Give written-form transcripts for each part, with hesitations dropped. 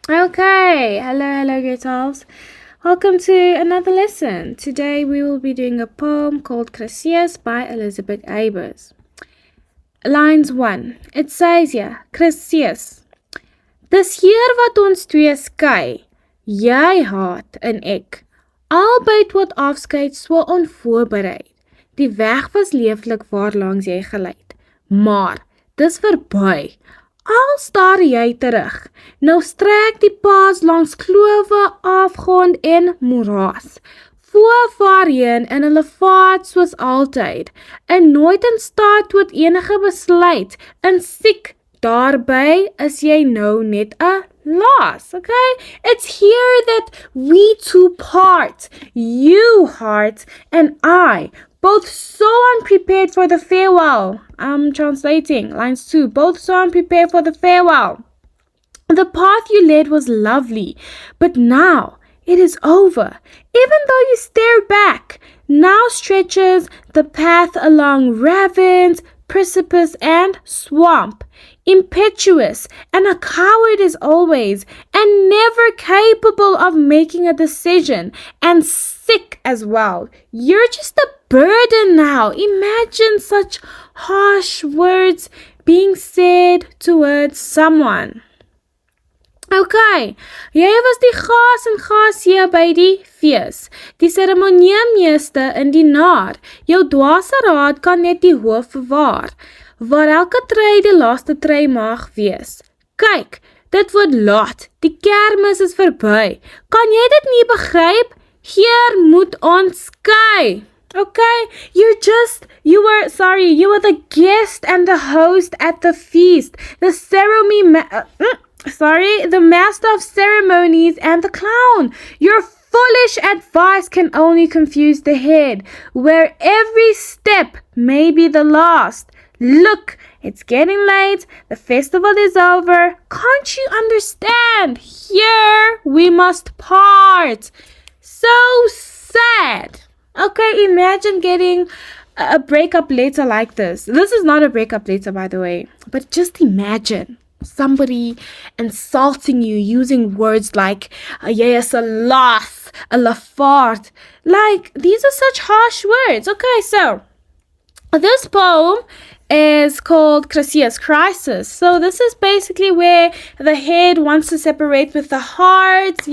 Okay, hello, girls. Welcome to another lesson. Today we will be doing a poem called Krisis by Elisabeth Eybers. Lines 1. It says here, Krisis. Dis hier wat ons twee skei, jy haat en ek. Albei word afskeid so onvoorbereid. Die weg was leeflik waarlangs jy geleid. Maar, dis verby. Al staar jy terug, nou strek die paas langs klowe, afgrond en moeras. Voorheen in hulle vaart soos altyd, en nooit in staat tot enige besluit, en siek daarby is jy nou net 'n laas, okay? It's here that we two part, you heart and I, both so unprepared for the farewell. I'm translating. Lines 2. Both so unprepared for the farewell. The path you led was lovely, but now it is over. Even though you stare back, now stretches the path along ravines, precipice, and swamp. Impetuous and a coward as always, and never capable of making a decision, and sick as well. You're just a burden now. Imagine such harsh words being said towards someone. Okay, jy was die gas en gas hier by die fees, die seremoniemeester in die naar, jou dwaase raad kan net die hoof verwaar, waar elke trei die laaste trei mag wees. Kyk, dit word laat, die kermis is verby, kan jy dit nie begryp? Hier moet ons skei. Okay, you were the guest and the host at the feast, the master of ceremonies and the clown. Your foolish advice can only confuse the head, where every step may be the last. Look, it's getting late, the festival is over, can't you understand? Here we must part. So sad. Okay, imagine getting a breakup letter like this. This is not a breakup letter, by the way, but just imagine somebody insulting you using words like jy is 'n laas, 'n lafaard. Like, these are such harsh words. Okay, so this poem is called Krisis. So this is basically where the head wants to separate with the heart,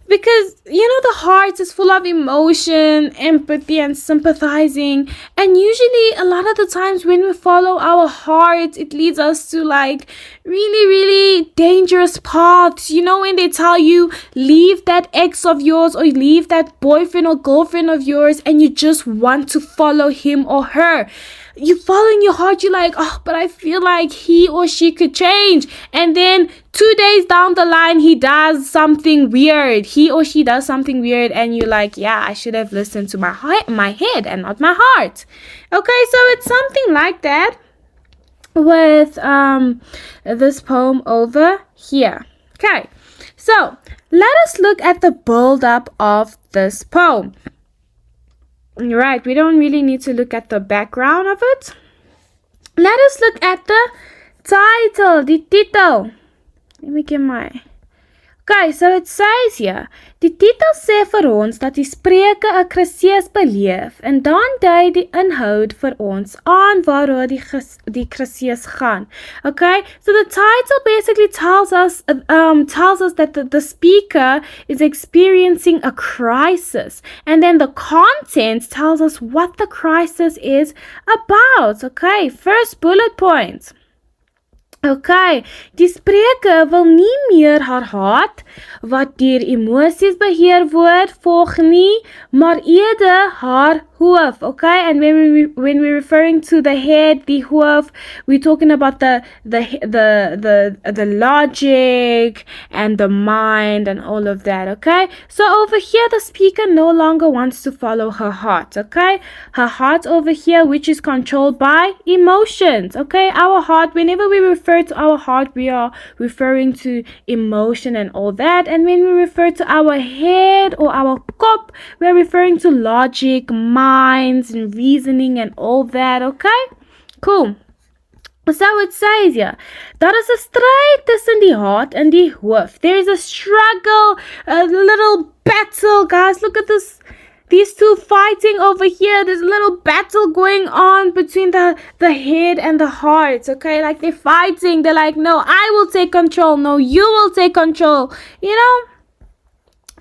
because, the heart is full of emotion, empathy, and sympathizing. And usually, a lot of the times when we follow our heart, it leads us to like really, really dangerous paths. When they tell you, leave that ex of yours or leave that boyfriend or girlfriend of yours, and you just want to follow him or her. You follow in your heart, you're like, oh, but I feel like he or she could change. And then 2 days down the line, he does something weird. He or she does something weird. And you're like, yeah, I should have listened to my head and not my heart. Okay, so it's something like that with this poem over here. Okay, so let us look at the build-up of this poem. Right, we don't really need to look at the background of it. Let us look at the title, the titel. Let me get my... Okay, so it says here, die titel sê vir ons dat die spreuke 'n krisis beleef en dan dui die inhoud vir ons aan waaroor die krisis gaan. Okay, so the title basically tells us that the speaker is experiencing a crisis, and then the content tells us what the crisis is about. Okay, first bullet point. Okay, die spreker wil nie meer haar hart, wat deur emosies beheer word, volg nie, maar eerder haar hoof. Okay, and when we're referring to the head, the hoof, we're talking about the logic and the mind and all of that. Okay, so over here the speaker no longer wants to follow her heart. Okay, her heart over here, which is controlled by emotions. Okay, our heart, whenever we refer to our heart, we are referring to emotion and all that, and when we refer to our head or our kop, we're referring to logic, minds and reasoning and all that. Okay, cool. So it says here, daar is 'n stryd tussen die hart en die hoof. There is a struggle, a little battle, guys. Look at this. These two fighting over here. There's a little battle going on between the head and the heart. Okay, like they're fighting. They're like, no, I will take control. No, you will take control. You know?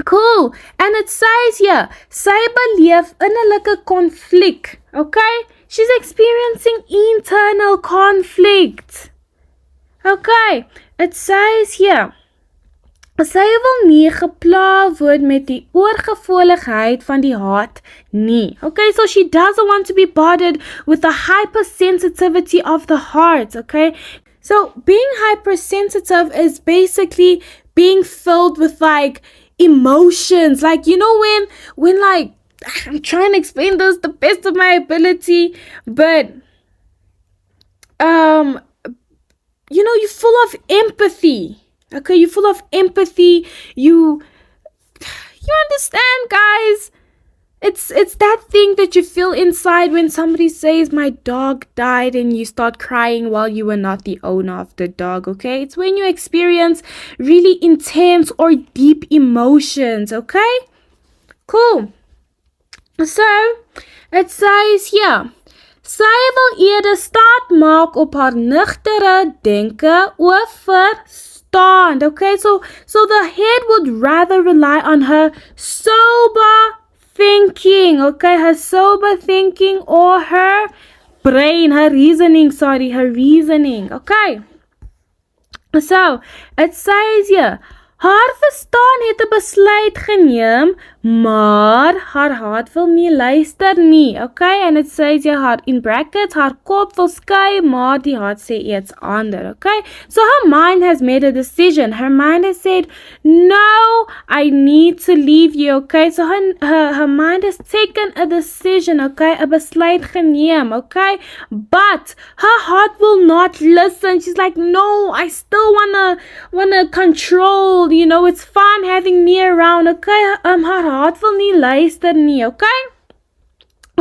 Cool. And it says here, sy beleef innerlike konflik. Okay? She's experiencing internal conflict. Okay. It says here, sy wil nie gepla word met die oorgevoeligheid van die hart nie. Okay, so she doesn't want to be bothered with the hypersensitivity of the heart. Okay, so being hypersensitive is basically being filled with like emotions. Like, you know, when like, I'm trying to explain this the best of my ability, but you know, you're full of empathy. Okay, you're full of empathy. You understand, guys. It's that thing that you feel inside when somebody says, my dog died, and you start crying while you were not the owner of the dog, okay? It's when you experience really intense or deep emotions, okay? Cool. So, it says here, sy wil eerder staat maak op haar nugtere denke oor verstand. Okay, so the head would rather rely on her sober thinking. Okay, her sober thinking or her brain, her reasoning. Okay, so it says here, haar verstaan het 'n besluit geneem, maar haar hart wil nie luister nie. Okay, and it says here, haar in brackets, haar kop wil skei, maar die hart sê iets ander. Okay, so her mind has made a decision. Her mind has said, no, I need to leave you. Okay, so her mind has taken a decision. Okay, 'n besluit geneem. Okay, but her heart will not listen. She's like, no, I still wanna control. You know, it's fun having me around. Okay, her heart wil nie luister nie. Okay,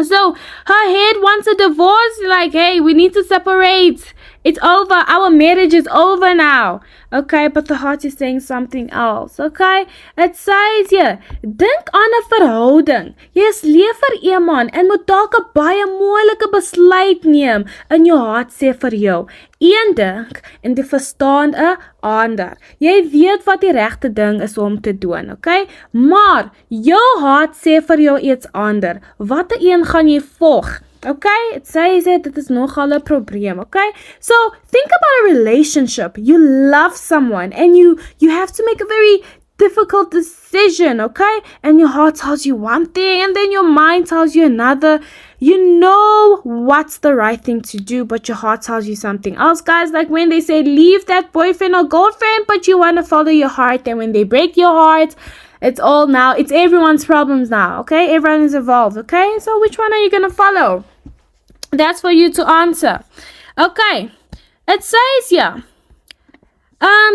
so her head wants a divorce. Like, hey, we need to separate. It's over. Our marriage is over now. Okay, but the heart is saying something else. Okay, it says here, dink aan 'n verhouding. Jy is lief vir iemand en moet dalk 'n baie moeilike besluit neem. In jou hart sê vir jou, een dink en die verstaan 'n ander. Jy weet wat die regte ding is om te doen, okay? Maar jou hart sê vir jou iets ander. Watter een gaan jy volg? Okay, it says it, dit is nogal 'n probleem, okay? So, think about a relationship. You love someone and you have to make a very difficult decision, okay? And your heart tells you one thing and then your mind tells you another. You know what's the right thing to do, but your heart tells you something else, guys. Like when they say leave that boyfriend or girlfriend, but you want to follow your heart, and when they break your heart, it's everyone's problems now, okay? Everyone is involved, okay? So which one are you going to follow? That's for you to answer. Okay, it says here,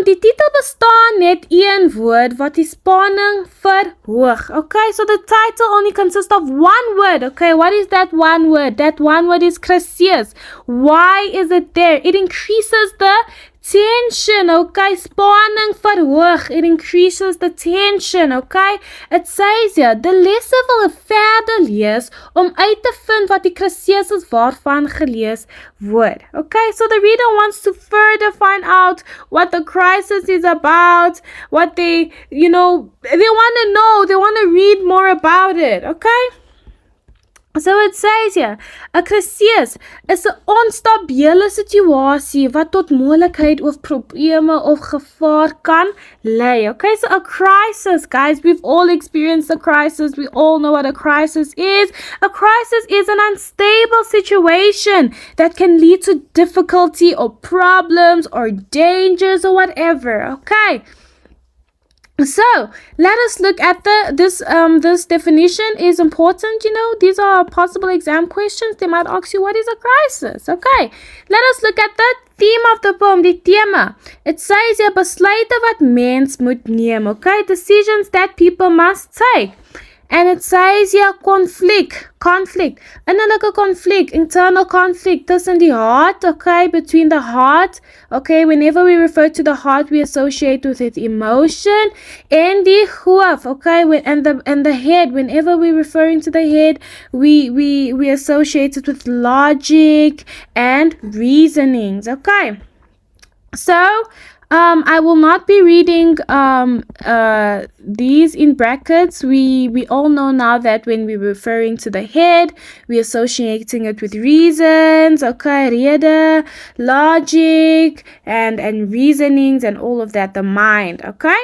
die titel bestaan net een woord wat die spanning verhoog. Okay, so the title only consists of one word. Okay, what is that one word? That one word is Krisis. Why is it there? It increases the tension. Okay, spanning verhoog. It increases the tension. Okay, it says here, the leser wil verder lees om uit te vind wat die krisis is waarvan gelees word. Okay, so the reader wants to further find out what the crisis is about, what they want to know, they want to read more about it. Okay, so it says here, 'n krisis is 'n onstabiele situasie wat tot moontlikheid of probleme of gevaar kan lei. Okay, so a crisis, guys, we've all experienced a crisis. We all know what a crisis is. A crisis is an unstable situation that can lead to difficulty or problems or dangers or whatever. Okay, so let us look at this definition is important. These are possible exam questions. They might ask you, what is a crisis? Okay, let us look at the theme of the poem, die tema. It says here, besluite wat mens moet neem. Okay, decisions that people must take. And it says here conflict, innerlijke conflict, internal conflict tussen die hart, okay, between the heart, okay, whenever we refer to the heart, we associate with its emotion, and die hoof, okay, and the head, whenever we're referring to the head, we associate it with logic and reasonings, okay. So, I will not be reading these in brackets. We all know now that when we're referring to the head, we're associating it with reasons, okay, rede, logic, and reasonings and all of that, the mind, okay?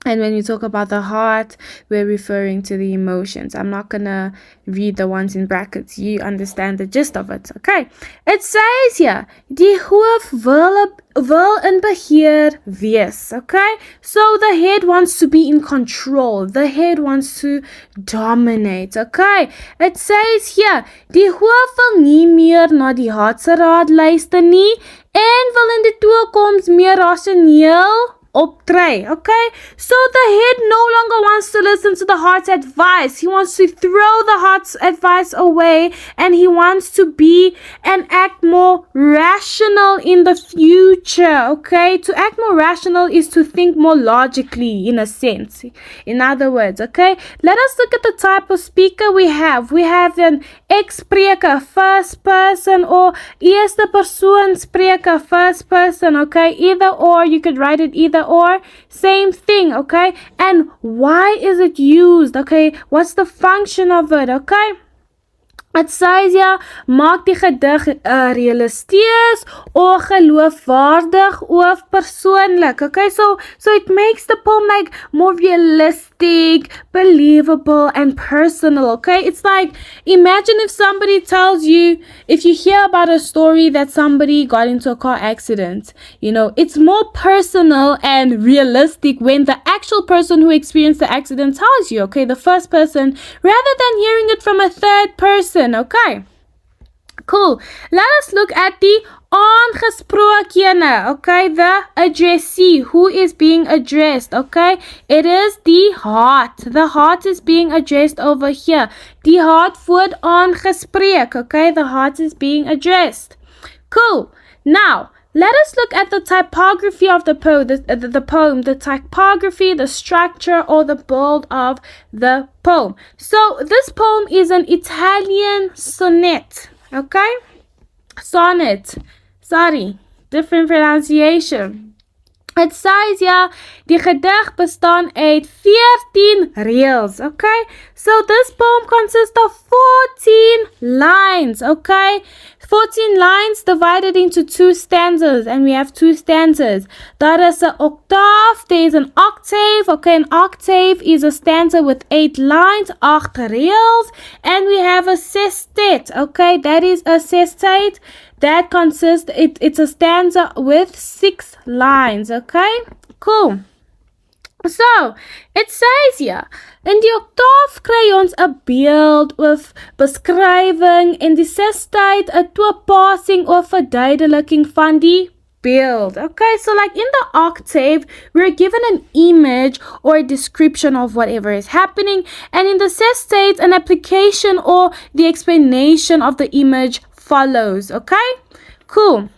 And when we talk about the heart, we're referring to the emotions. I'm not going to read the ones in brackets. You understand the gist of it, okay? It says here, die hoof wil in beheer wees, okay? So the head wants to be in control. The head wants to dominate, okay? It says here, die hoof wil nie meer na die hart se raad luister nie en wil in die toekoms meer rasioneel optree, okay? So the head no longer wants to listen to the heart's advice. He wants to throw the heart's advice away, and he wants to be and act more rational in the future, okay? To act more rational is to think more logically, in a sense. In other words, okay? Let us look at the type of speaker we have. We have an ek-spreker, first person, or eerste persoon spreker, first person, okay? Either or, you could write it either or, same thing, okay? And why is it used, okay? What's the function of it, okay? Het says hier, maak die gedig realistisch of geloofwaardig of persoonlik. Okay, so it makes the poem like more realistic, believable, and personal. Okay, it's like, imagine if somebody tells you, if you hear about a story that somebody got into a car accident, you know, it's more personal and realistic when the actual person who experienced the accident tells you, okay, the first person, rather than hearing it from a third person. Okay, cool. Let us look at the aangesprokene, okay, the addressee, who is being addressed, okay, it is the heart. The heart is being addressed over here. Die hart word aangespreek, okay, the heart is being addressed. Cool. Now, let us look at the typography of the poem, the typography, the structure, or the build of the poem. So, this poem is an Italian sonnet, okay? Sonnet. Sorry, different pronunciation. Het says hier, die gedig bestaan uit 14 reels, okay? So this poem consists of 14 lines, okay? 14 lines divided into 2 stanzas, and we have 2 stanzas. That is an octave, there is an octave, okay? An octave is a stanza with 8 lines, 8 reels, and we have a sestet, okay? That is a sestet. That consists, it's a stanza with 6 lines, okay? Cool. So, it says here, in die octaaf kry ons 'n beeld of beskrywing en die sestet 'n toepassing of verduideliking van die beeld. Okay, so like in the octave, we're given an image or a description of whatever is happening, and in the sestet, an application or the explanation of the image follows, okay? Cool.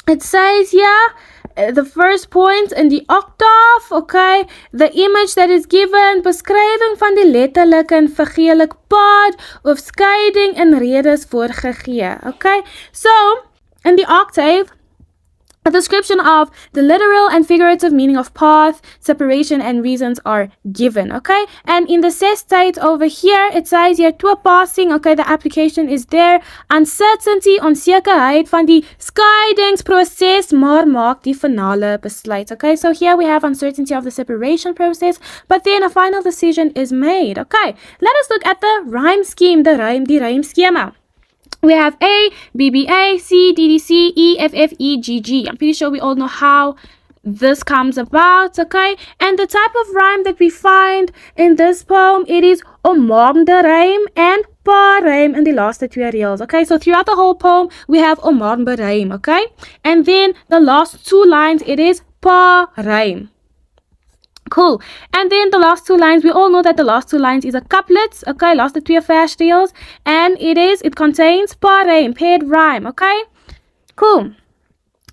It says here, the first point in die octave, okay, the image that is given, beskrywing van die letterlike en figuurlike pad of skeiding en redes voorgegee, okay? So, in the octave, a description of the literal and figurative meaning of path, separation, and reasons are given, okay? And in the sestet over here, it says here, toepassing, okay, the application is there, uncertainty, onsekerheid van die skeidingsproses, maar maak die finale besluit, okay? So here we have uncertainty of the separation process, but then a final decision is made, okay? Let us look at the rhyme scheme, the Rymskema. We have A, B, B, A, C, D, D, C, E, F, F, E, G, G. I'm pretty sure we all know how this comes about, okay? And the type of rhyme that we find in this poem, it is omarmde rhyme and pa rhyme in the last 2 reels, okay? So throughout the whole poem, we have omarmde rhyme, okay? And then the last 2 lines, it is pa rhyme. Cool. And then the last two lines, we all know that the last two lines is a couplet, okay, laaste twee versdeels, and it contains paired rhyme, okay? Cool.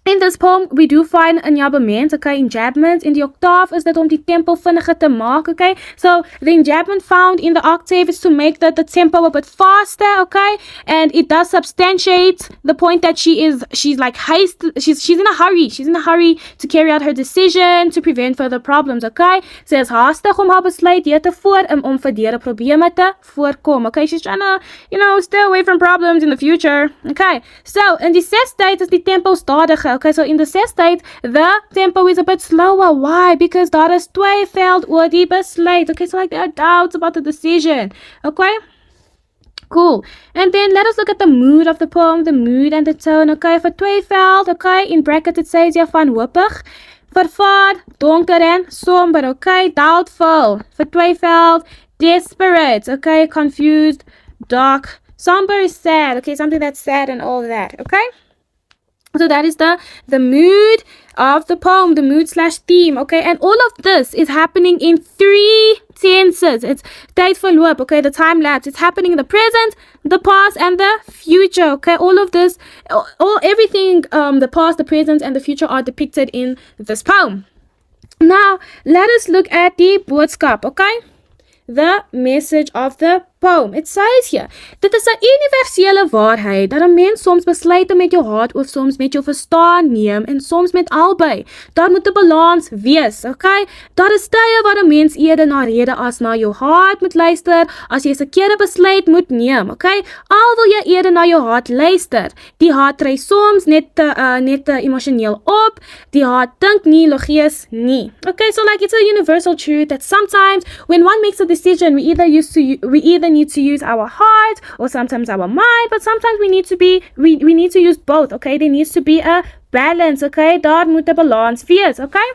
In this poem, we do find enjambment, okay, enjambment. In the octave is that om die tempo vinniger te maak, okay? So, the enjambment found in the octave is to make the tempo a bit faster, okay? And it does substantiate the point that she's like she's in a hurry. She's in a hurry to carry out her decision to prevent further problems, okay? Sy is haastig om haar besluit deur te voer om verdere probleme te voorkom, okay? She's trying to, stay away from problems in the future, okay? So, in die ses tyd is die tempo stadiger. Okay, so in the ses tyd, the tempo is a bit slower. Why? Because daar is twyfel oor die besluit. Okay, so like there are doubts about the decision. Okay? Cool. And then let us look at the mood of the poem, the mood and the tone. Okay, vir twyfel, okay, in brackets it says ja van hoopig. Vervaard, donker en somber. Okay, doubtful. Vir twyfel, desperate. Okay, confused, dark. Somber is sad. Okay, something that's sad and all that. Okay? So that is the mood of the poem, the mood/theme, okay? And all of this is happening in 3 tenses. It's tydverloop, okay? The time lapse. It's happening in the present, the past, and the future, okay? All of this, everything, the past, the present, and the future are depicted in this poem. Now, let us look at the boodskap, okay? The message of the poem. It says here, dit is 'n universele waarheid dat 'n mens soms besluite met jou hart of soms met jou verstaan neem en soms met albei. Daar moet 'n balans wees, okay? Daar is tye waar 'n mens eerder na rede as na jou hart moet luister as jy 'n verkeerde besluit moet neem, okay? Al wil jy eerder na jou hart luister. Die hart tree soms net te emosioneel op. Die hart dink nie logies nie. Okay, so like it's a universal truth that sometimes when one makes a decision, we either need to use our heart or sometimes our mind, but sometimes we need to use both, okay? There needs to be a balance, okay? Daar moet 'n balans wees, okay?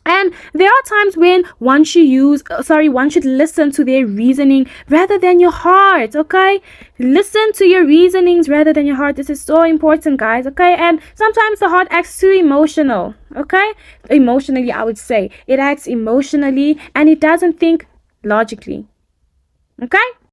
And there are times when one should listen to their reasoning rather than your heart, okay? Listen to your reasonings rather than your heart. This is so important, guys, okay? And sometimes the heart acts too emotional, okay? Emotionally, I would say. It acts emotionally and it doesn't think logically. Okay?